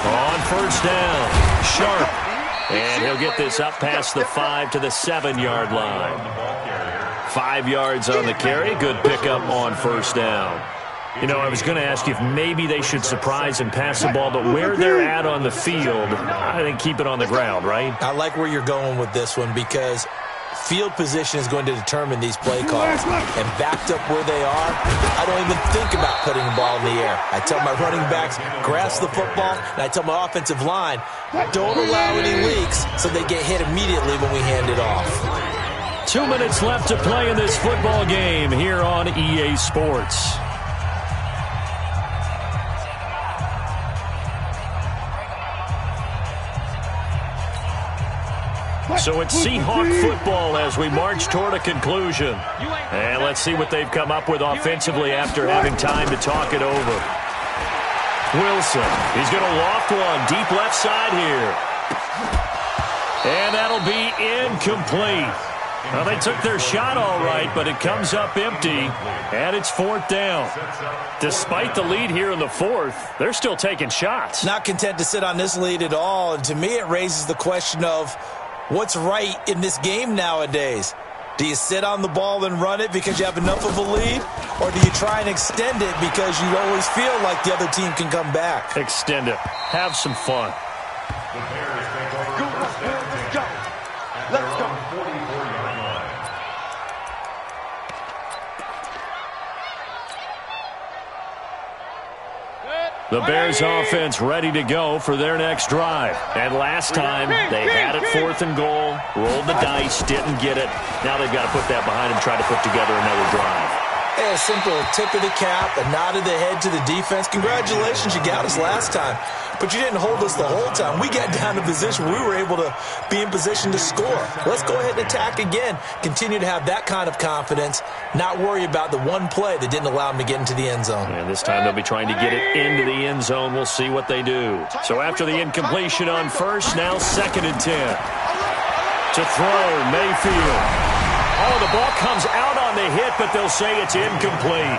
On first down, Sharp. And he'll get this up past the 5 to the 7-yard line. 5 yards on the carry. Good pickup on first down. You know, I was going to ask you if maybe they should surprise and pass the ball, but where they're at on the field, I think keep it on the ground, right? I like where you're going with this one because field position is going to determine these play calls. And backed up where they are, I don't even think about putting the ball in the air. I tell my running backs, grasp the football, and I tell my offensive line, don't allow any leaks so they get hit immediately when we hand it off. 2 minutes left to play in this football game here on EA Sports. So it's Seahawk football as we march toward a conclusion. And let's see what they've come up with offensively after having time to talk it over. Wilson, he's going to loft one deep left side here. And that'll be incomplete. Well, they took their shot all right, but it comes up empty, and it's 4th down. Despite the lead here in the 4th, they're still taking shots. Not content to sit on this lead at all, and to me it raises the question of what's right in this game nowadays. Do you sit on the ball and run it because you have enough of a lead, or do you try and extend it because you always feel like the other team can come back? Extend it. Have some fun. The Bears take over. Let's go. The Bears offense ready to go for their next drive. And last time, they had it 4th and goal, rolled the dice, didn't get it. Now they've got to put that behind and try to put together another drive. Hey, a simple tip of the cap, a nod of the head to the defense. Congratulations, you got us last time. But you didn't hold us the whole time. We got down to position where we were able to be in position to score. Let's go ahead and attack again. Continue to have that kind of confidence, not worry about the one play that didn't allow them to get into the end zone. And this time they'll be trying to get it into the end zone. We'll see what they do. So after the incompletion on first, now 2nd and 10. To throw, Mayfield. Oh, the ball comes out on the hit, but they'll say it's incomplete.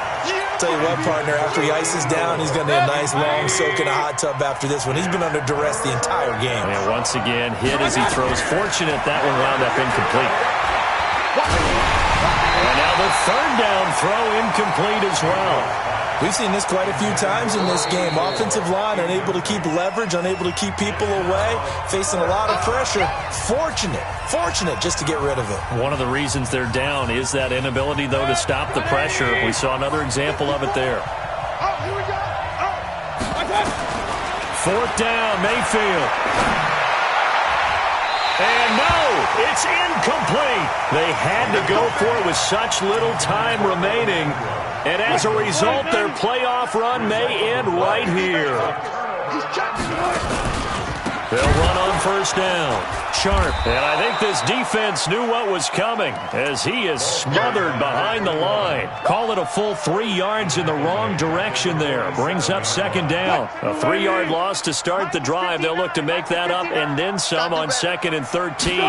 Tell you what, partner, after he ices down, he's going to need a nice long soak in a hot tub after this one. He's been under duress the entire game. And once again, hit as he throws. Fortunate that one wound up incomplete. And now the 3rd down throw incomplete as well. We've seen this quite a few times in this game. Offensive line unable to keep leverage, unable to keep people away, facing a lot of pressure. Fortunate just to get rid of it. One of the reasons they're down is that inability, though, to stop the pressure. We saw another example of it there. Oh, here we go. 4th down, Mayfield. And no, it's incomplete. They had to go for it with such little time remaining. And as a result, their playoff run may end right here. They'll run on first down. Sharp. And I think this defense knew what was coming as he is smothered behind the line. Call it a full 3 yards in the wrong direction there. Brings up 2nd down. A 3-yard loss to start the drive. They'll look to make that up and then some on 2nd and 13.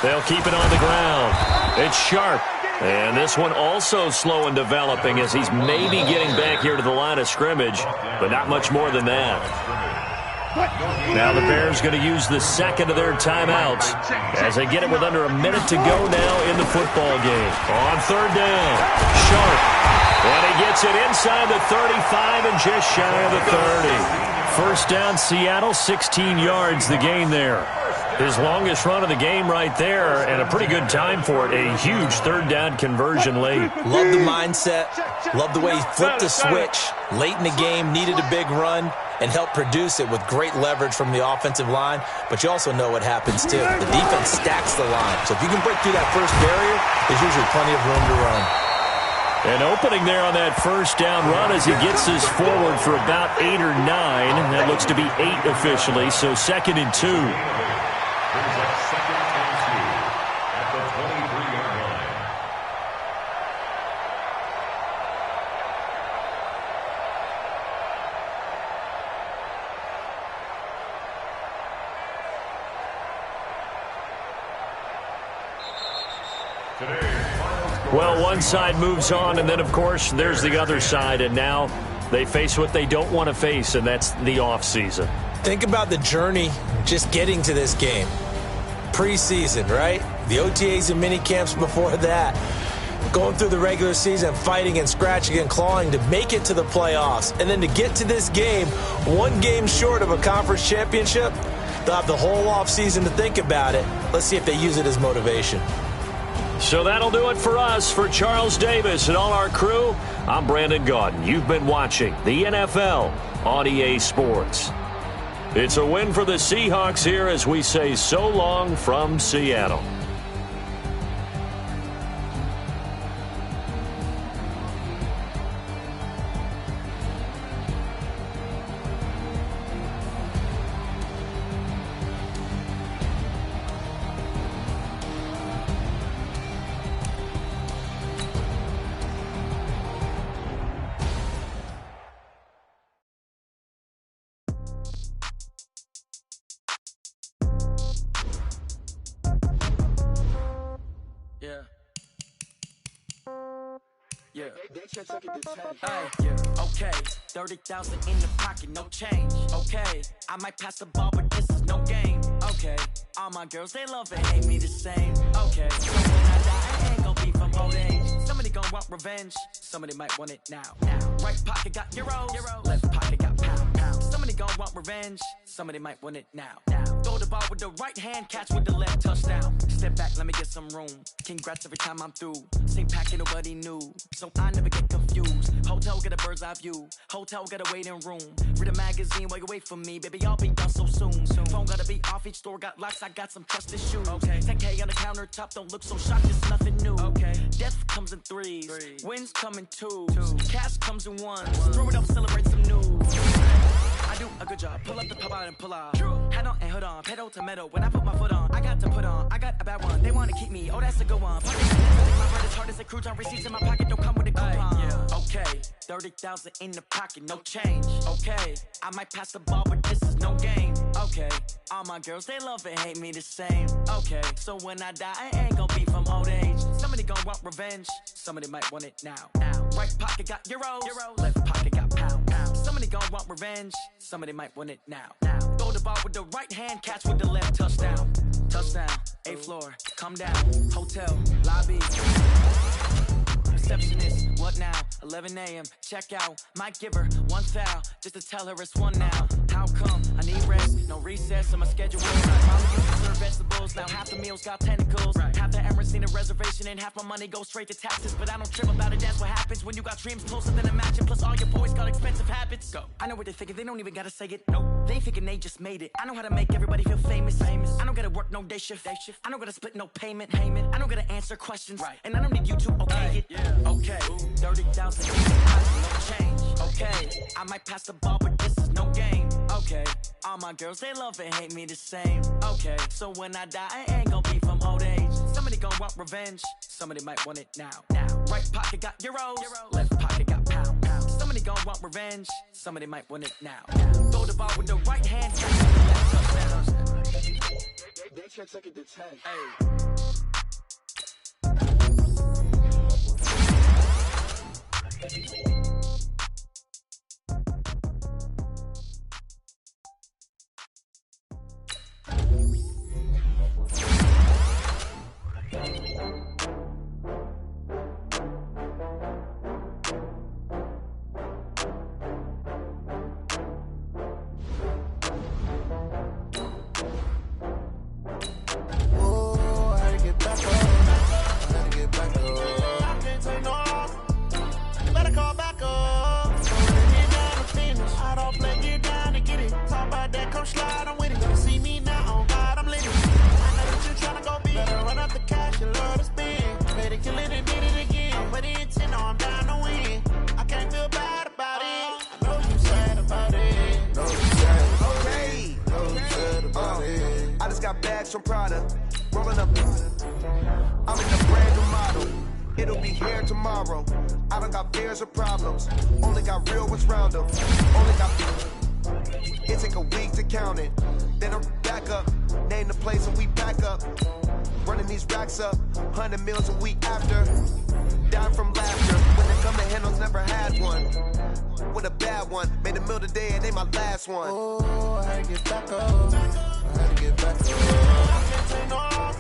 They'll keep it on the ground. It's Sharp. And this one also slow in developing as he's maybe getting back here to the line of scrimmage, but not much more than that. Now the Bears going to use the 2nd of their timeouts as they get it with under a minute to go now in the football game. On 3rd down, Sharp. And he gets it inside the 35 and just shy of the 30. First down, Seattle, 16 yards the gain there. His longest run of the game right there, and a pretty good time for it. A huge 3rd down conversion late. Love the mindset. Love the way he flipped the switch. Late in the game, needed a big run, and helped produce it with great leverage from the offensive line. But you also know what happens, too. The defense stacks the line. So if you can break through that first barrier, there's usually plenty of room to run. An opening there on that first down run as he gets this forward for about 8 or 9. That looks to be 8 officially, so 2nd and 2. Brings up 2nd and 2 at the 23-yard line. Today's final score. Well, one side moves on, and then, of course, there's the other side, and now they face what they don't want to face, and that's the offseason. Think about the journey just getting to this game. Preseason, right? The OTAs and mini camps before that. Going through the regular season, fighting and scratching and clawing to make it to the playoffs. And then to get to this game, one game short of a conference championship, they'll have the whole offseason to think about it. Let's see if they use it as motivation. So that'll do it for us. For Charles Davis and all our crew, I'm Brandon Gaudin. You've been watching the NFL on EA Sports. It's a win for the Seahawks here as we say so long from Seattle. Okay, 30,000 in the pocket, no change. Okay, I might pass the ball, but this is no game. Okay, all my girls, they love and hate me the same. Okay, so when I die, I ain't gonna be from old age. Somebody gonna want revenge, somebody might want it now. Right pocket got euros, left pocket got pound. Somebody gonna want revenge, somebody might want it now. Throw the ball with the right hand, catch with the left, touchdown. Step back, let me get some room. Congrats every time I'm through. Same packet, nobody knew, so I never get confused. Hotel get a bird's eye view. Hotel got a waiting room. Read a magazine while you wait for me, baby. I'll be done so soon. Phone gotta be off. Each store got locks. I got some trusted shoes. Okay. 10K on the countertop. Don't look so shocked. It's nothing new. Okay. Death comes in threes. Wins come in twos. Cash comes in ones. Throw it up, celebrate some news. I do a good job. Pull up the pop out and pull out. Head on and hood on. Pedal to metal. When I put my foot on, I got to put on. I got a bad one. They wanna keep me. Oh, that's a good one. Pocket my bread is hard as a crouton. Receipts in my pocket don't come with a coupon. Okay. 30,000 in the pocket, no change. Okay, I might pass the ball, but this is no game. Okay, all my girls, they love and hate me the same. Okay, so when I die, I ain't gonna be from old age. Somebody gonna want revenge, somebody might want it now. Right pocket got euros, left pocket got pound. Somebody gonna want revenge, somebody might want it now. Throw the ball with the right hand, catch with the left, touchdown. Touchdown, 8th floor, come down, hotel, lobby. Receptionist, what now? 11 a.m. Check out. Might give her one foul just to tell her it's one now. How come? I need rest, no recess on my schedule. Mama used to serve vegetables, now half the meals got tentacles. Half the Emirates need a reservation and half my money goes straight to taxes. But I don't trip about it, that's what happens when you got dreams closer than a match. Plus all your boys got expensive habits. Go. I know what they're thinking, they don't even gotta say it. Nope. They thinking they just made it. I know how to make everybody feel famous. I don't gotta work no day shift. I don't gotta split no payment. I don't gotta answer questions. And I don't need you to okay it. Okay, 30,000 no change. Okay, I might pass the ball, but this is no game. Okay, all my girls, they love and hate me the same. Okay, so when I die, I ain't gonna be from old age. Somebody gonna want revenge, somebody might want it now. Right pocket got euros, left pocket got pound. Somebody gonna want revenge, somebody might want it now. Throw the ball with the right hand, catch with the left, touchdown. They can't take it to 10. From Prada, rolling up. I'm in a brand new model. It'll be here tomorrow. I don't got fears or problems. Only got real ones round them. Only got. It take a week to count it. Then I'm back up. Name the place and we back up. Running these racks up. 100 meals a week after. with a bad one. Made a meal today and they my last one. Oh, I had to get back up. I had to get back up. I can't take no off.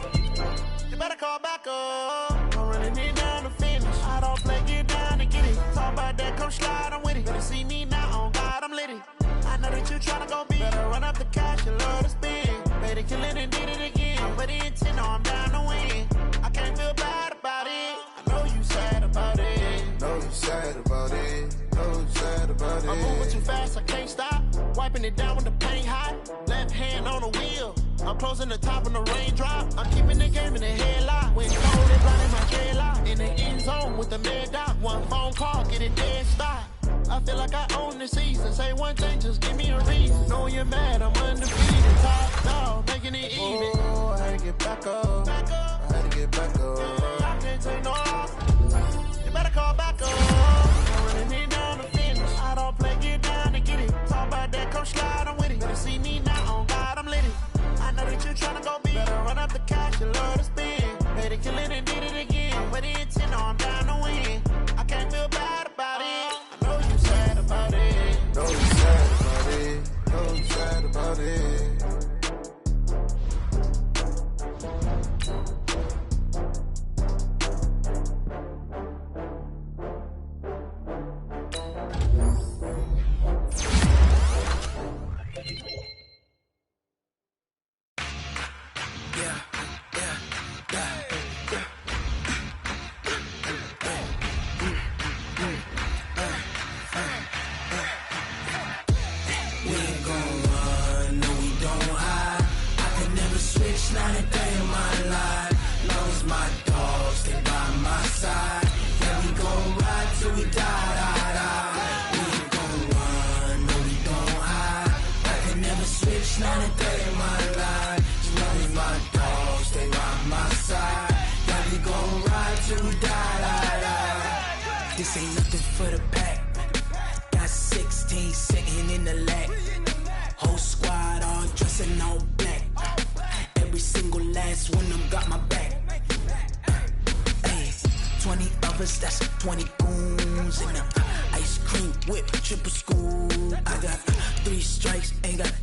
You better call back up. I'm running it down to finish. I don't play, get down to get it. Talk about that, come slide, I'm with it. Better see me now, on God, I'm litty. I know that you tryna go big. Better run up the cash, you love to spend. Better kill it and did it again. I put in 10, I'm down to win. I can't feel bad about it. I know you sad about it. Know you sad about it. Know you sad about it. I'm moving too fast, I can't stop. Wiping it down with the paint hot. Left hand on the wheel. I'm closing the top on the raindrop. I'm keeping the game in the headlock. When cold, it's blinding my dreadlock. In the end zone with the mad dot. One phone call, get it dead stop. I feel like I own the season. Say one thing, just give me a reason. Know you're mad, I'm undefeated. Top dog, making it even. Oh, I had to get back up. I had to get back up. I can't take no off. You better call back up. I'm running it down to finish. I don't play, get down to get it. Talk about that, come slide, I'm with it. Better see me now, on God, I'm litty. I know that you tryna go big. Better run up the cash, you love to spend. Better kill it and did it again. But in 10, I'm down to win. I can't feel bad about it. I know you sad about it. Know you sad about it. Know you sad about it. Not a day in my life. Long as my dogs stay by my side. Yeah, we gon' ride till we die. We ain't gon' run, no, we don't hide. I can never switch, not a day in my life. As long as my dogs stay by my side. Yeah, we gon' ride till we die. This ain't nothing for the pack. Got 16 sitting in the lap. Whole squad all dressing all black. Every single last one of them got my back. Hey, 20 of us, that's 20 goons. And ice cream whip, triple school. I got 3 strikes, ain't got